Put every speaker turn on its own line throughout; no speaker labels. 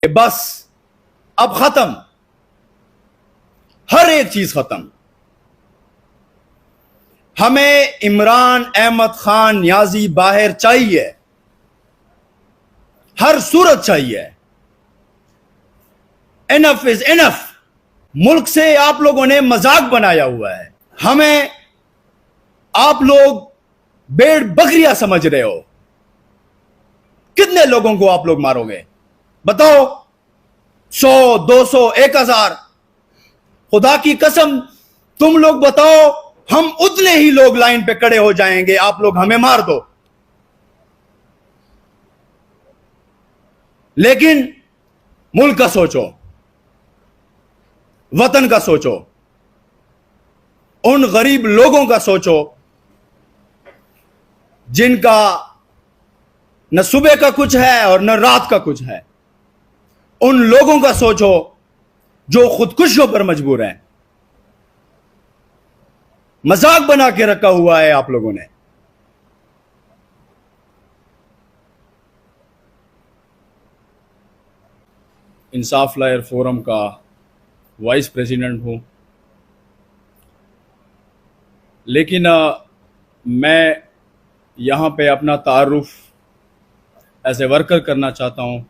कि बस अब खत्म, हर एक चीज खत्म। हमें इमरान अहमद खान नियाजी बाहर चाहिए, हर सूरत चाहिए। Enough is enough. मुल्क से आप लोगों ने मजाक बनाया हुआ है। हमें आप लोग भेड़ बकरियां समझ रहे हो। कितने लोगों को आप लोग मारोगे बताओ? 100, 200, 1000? खुदा की कसम तुम लोग बताओ, हम उतने ही लोग लाइन पे खड़े हो जाएंगे। आप लोग हमें मार दो, लेकिन मुल्क का सोचो, वतन का सोचो, उन गरीब लोगों का सोचो जिनका न सुबह का कुछ है और न रात का कुछ है। उन लोगों का सोचो जो खुदकुशियों पर मजबूर हैं। मजाक बना के रखा हुआ है आप लोगों ने। इंसाफ लायर फोरम का वाइस प्रेसिडेंट हूं, लेकिन मैं यहां पे अपना तारुफ एज ए वर्कर करना चाहता हूं।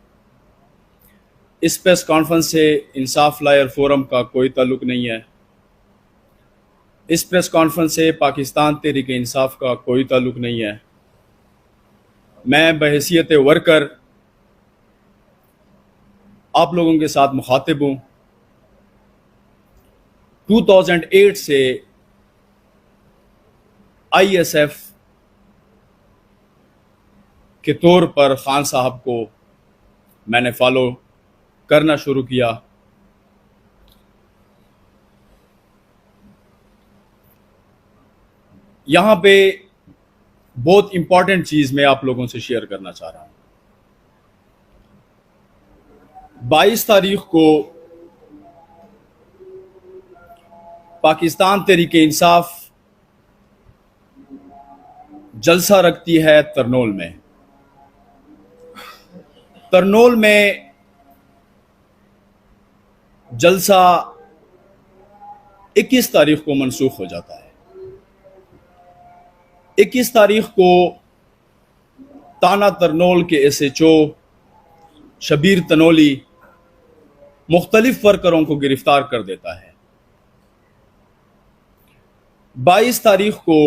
इस प्रेस कॉन्फ्रेंस से इंसाफ लायर फोरम का कोई ताल्लुक नहीं है। इस प्रेस कॉन्फ्रेंस से पाकिस्तान तहरीक इंसाफ का कोई ताल्लुक नहीं है। मैं बहैसियत वर्कर आप लोगों के साथ मुखातिब हूं। 2008 से ISF के तौर पर खान साहब को मैंने फॉलो करना शुरू किया। यहां पे बहुत इंपॉर्टेंट चीज मैं आप लोगों से शेयर करना चाह रहा हूं। 22 तारीख को पाकिस्तान तहरीक इंसाफ जलसा रखती है तरनोल में। तरनोल में जलसा 21 तारीख को मनसूख हो जाता है। 21 तारीख को ताना तरनोल के SHO शबीर तनोली मुख्तलिफ वर्करों को गिरफ्तार कर देता है। 22 तारीख को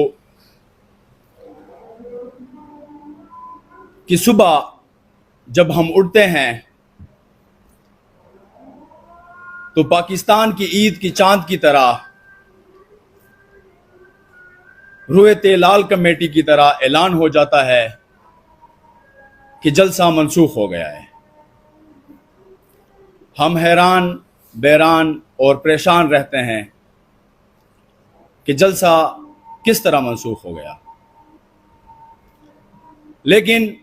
की सुबह जब हम उठते हैं तो पाकिस्तान की ईद की चांद की तरह, रुएते लाल कमेटी की तरह ऐलान हो जाता है कि जलसा मनसूख हो गया है। हम हैरान, बैरान और परेशान रहते हैं कि जलसा किस तरह मनसूख हो गया। लेकिन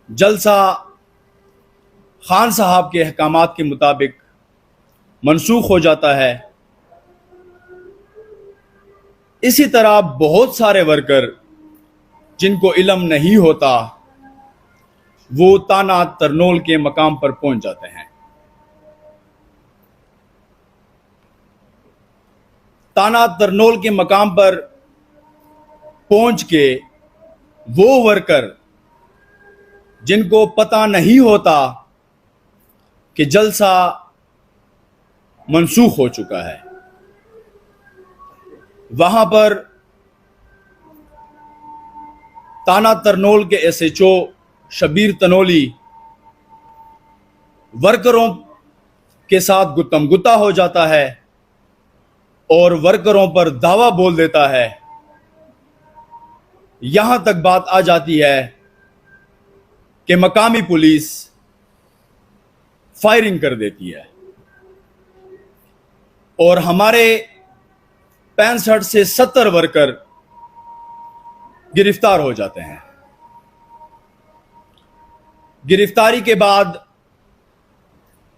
जलसा खान साहब के अहकामात के मुताबिक मनसूख हो जाता है। इसी तरह बहुत सारे वर्कर जिनको इल्म नहीं होता वो ताना तरनोल के मकाम पर पहुंच जाते हैं। ताना तरनोल के मकाम पर पहुंच के वो वर्कर जिनको पता नहीं होता कि जलसा मनसूख हो चुका है, वहां पर ताना तरनोल के SHO शबीर तनोली वर्करों के साथ गुत्तम गुत्ता हो जाता है और वर्करों पर दावा बोल देता है। यहां तक बात आ जाती है कि मकामी पुलिस फायरिंग कर देती है और हमारे 65 से 70 वर्कर गिरफ्तार हो जाते हैं। गिरफ्तारी के बाद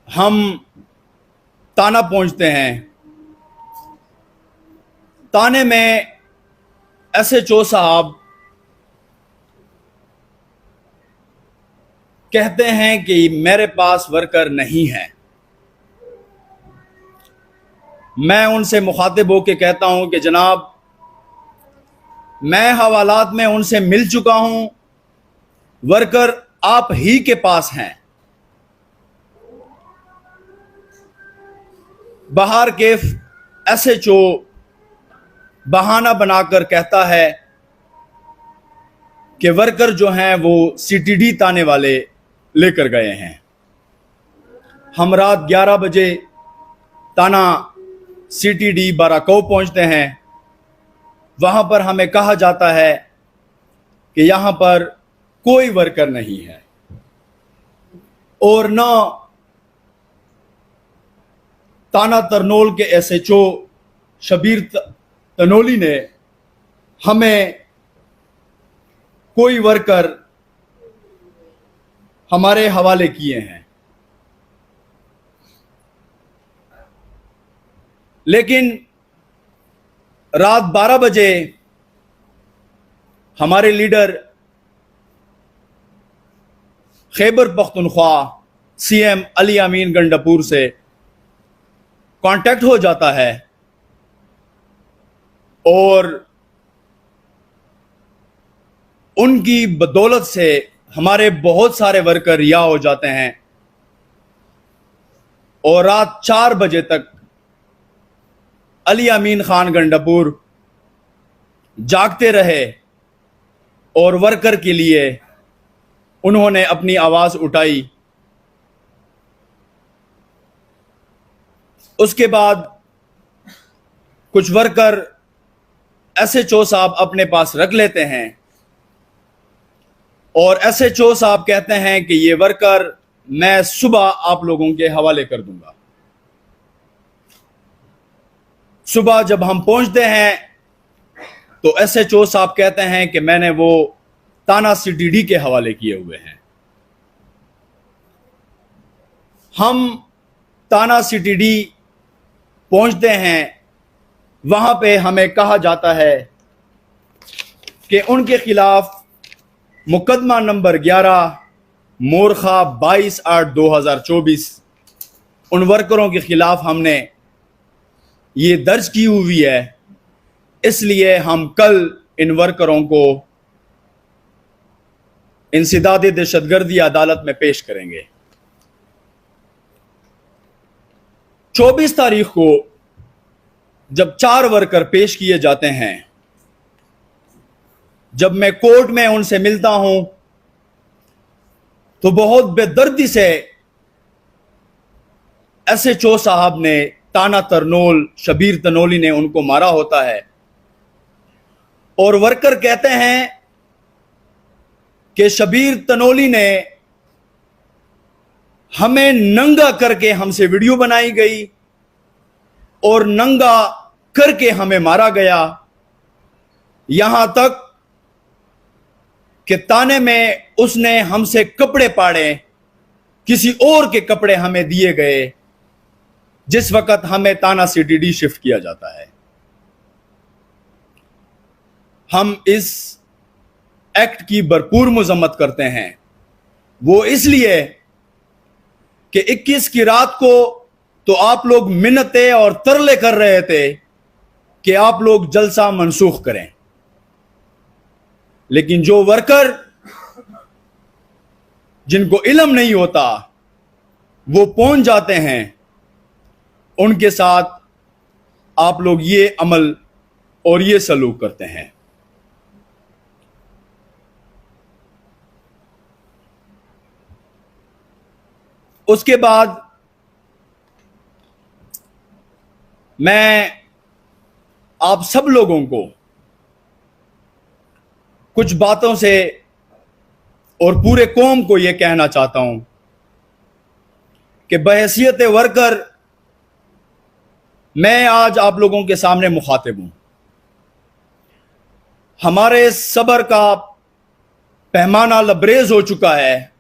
हम ताना पहुंचते हैं। ताने में SHO साहब कहते हैं कि मेरे पास वर्कर नहीं है। मैं उनसे मुखातिब होकर कहता हूं कि जनाब, मैं हवालात में उनसे मिल चुका हूं, वर्कर आप ही के पास हैं। बहार केफ एसएचओ बहाना बनाकर कहता है कि वर्कर जो हैं वो सीटीडी ताने वाले लेकर गए हैं। हम रात 11 बजे ताना सीटीडी बाराको पहुंचते हैं। वहां पर हमें कहा जाता है कि यहां पर कोई वर्कर नहीं है और न ताना तरनोल के एसएचओ शबीर तनोली ने हमें कोई वर्कर हमारे हवाले किए हैं। लेकिन रात 12 बजे हमारे लीडर खैबर पख्तूनख्वा सीएम अली अमीन गंडापुर से कांटेक्ट हो जाता है और उनकी बदौलत से हमारे बहुत सारे वर्कर रिहा हो जाते हैं और रात 4 बजे तक अली अमीन खान गंडापुर जागते रहे और वर्कर के लिए उन्होंने अपनी आवाज उठाई। उसके बाद कुछ वर्कर एसएचओ साहब अपने पास रख लेते हैं और एसएचओ साहब कहते हैं कि ये वर्कर मैं सुबह आप लोगों के हवाले कर दूंगा। सुबह जब हम पहुंचते हैं तो एसएचओ साहब कहते हैं कि मैंने वो ताना सीटीडी के हवाले किए हुए हैं। हम ताना सीटीडी पहुंचते हैं। वहां पे हमें कहा जाता है कि उनके खिलाफ मुकदमा नंबर 11 मोरखा 22/8/2024 उन वर्करों के खिलाफ हमने ये दर्ज की हुई है। इसलिए हम कल इन वर्करों को इंसदाद दहशतगर्दी अदालत में पेश करेंगे। 24 तारीख को जब 4 वर्कर पेश किए जाते हैं, जब मैं कोर्ट में उनसे मिलता हूं तो बहुत बेदर्दी से एसएचओ साहब ने ताना तरनोल शबीर तनोली ने उनको मारा होता है और वर्कर कहते हैं कि शबीर तनोली ने हमें नंगा करके हमसे वीडियो बनाई गई और नंगा करके हमें मारा गया। यहां तक कि ताने में उसने हमसे कपड़े पाड़े, किसी और के कपड़े हमें दिए गए जिस वक्त हमें ताना सीटीडी शिफ्ट किया जाता है। हम इस एक्ट की भरपूर मजम्मत करते हैं। वो इसलिए कि 21 की रात को तो आप लोग मिन्नतें और तरले कर रहे थे कि आप लोग जलसा मनसूख करें, लेकिन जो वर्कर जिनको इल्म नहीं होता वो पहुंच जाते हैं, उनके साथ आप लोग ये अमल और ये सलूक करते हैं। उसके बाद मैं आप सब लोगों को कुछ बातों से और पूरे कौम को यह कहना चाहता हूं कि बहैसियत वर्कर मैं आज आप लोगों के सामने मुखातिब हूं। हमारे सब्र का पैमाना लबरेज हो चुका है।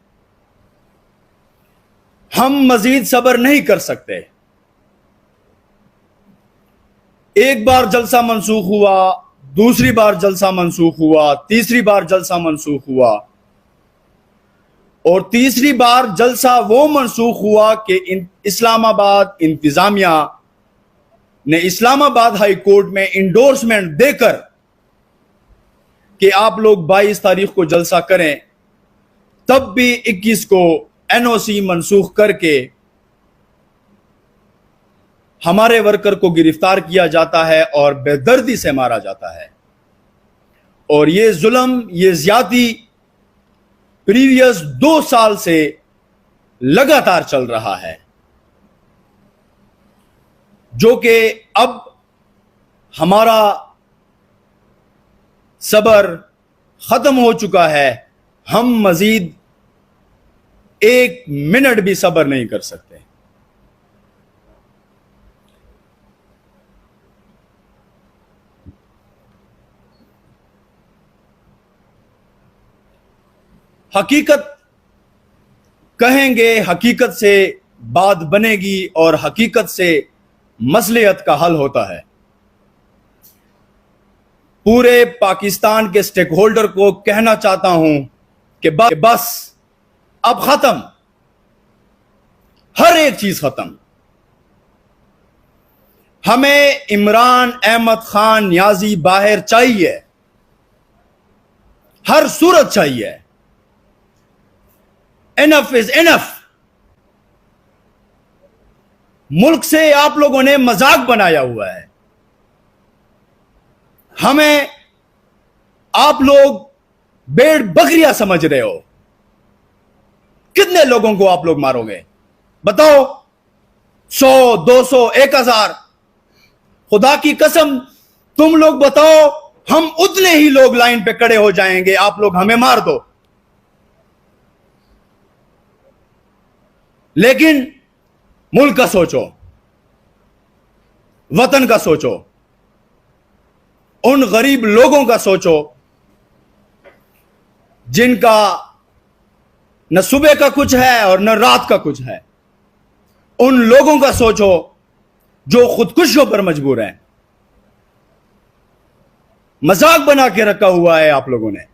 हम मजीद सब्र नहीं कर सकते। एक बार जलसा मनसूख हुआ, दूसरी बार जलसा मनसूख हुआ, तीसरी बार जलसा मनसूख हुआ और तीसरी बार जलसा वो मनसूख हुआ कि इस्लामाबाद इंतजामिया ने इस्लामाबाद हाई कोर्ट में इंडोर्समेंट देकर कि आप लोग 22 तारीख को जलसा करें, तब भी 21 को एनओसी मनसूख करके हमारे वर्कर को गिरफ्तार किया जाता है और बेदर्दी से मारा जाता है। और ये जुल्म, ये ज्यादती प्रीवियस 2 साल से लगातार चल रहा है, जो कि अब हमारा सब्र खत्म हो चुका है। हम मजीद 1 मिनट भी सब्र नहीं कर सकते। हकीकत कहेंगे, हकीकत से बात बनेगी और हकीकत से मसलियत का हल होता है। पूरे पाकिस्तान के स्टेक होल्डर को कहना चाहता हूं कि बस अब खत्म, हर एक चीज खत्म। हमें इमरान अहमद खान नियाजी बाहर चाहिए, हर सूरत चाहिए। Enough is enough. मुल्क से आप लोगों ने मजाक बनाया हुआ है। हमें आप लोग भेड़ बकरियां समझ रहे हो। कितने लोगों को आप लोग मारोगे बताओ? 100, 200, 1000? खुदा की कसम तुम लोग बताओ, हम उतने ही लोग लाइन पे खड़े हो जाएंगे। आप लोग हमें मार दो, लेकिन मुल्क का सोचो, वतन का सोचो, उन गरीब लोगों का सोचो जिनका न सुबह का कुछ है और न रात का कुछ है। उन लोगों का सोचो जो खुदकुशियों पर मजबूर हैं। मजाक बना के रखा हुआ है आप लोगों ने।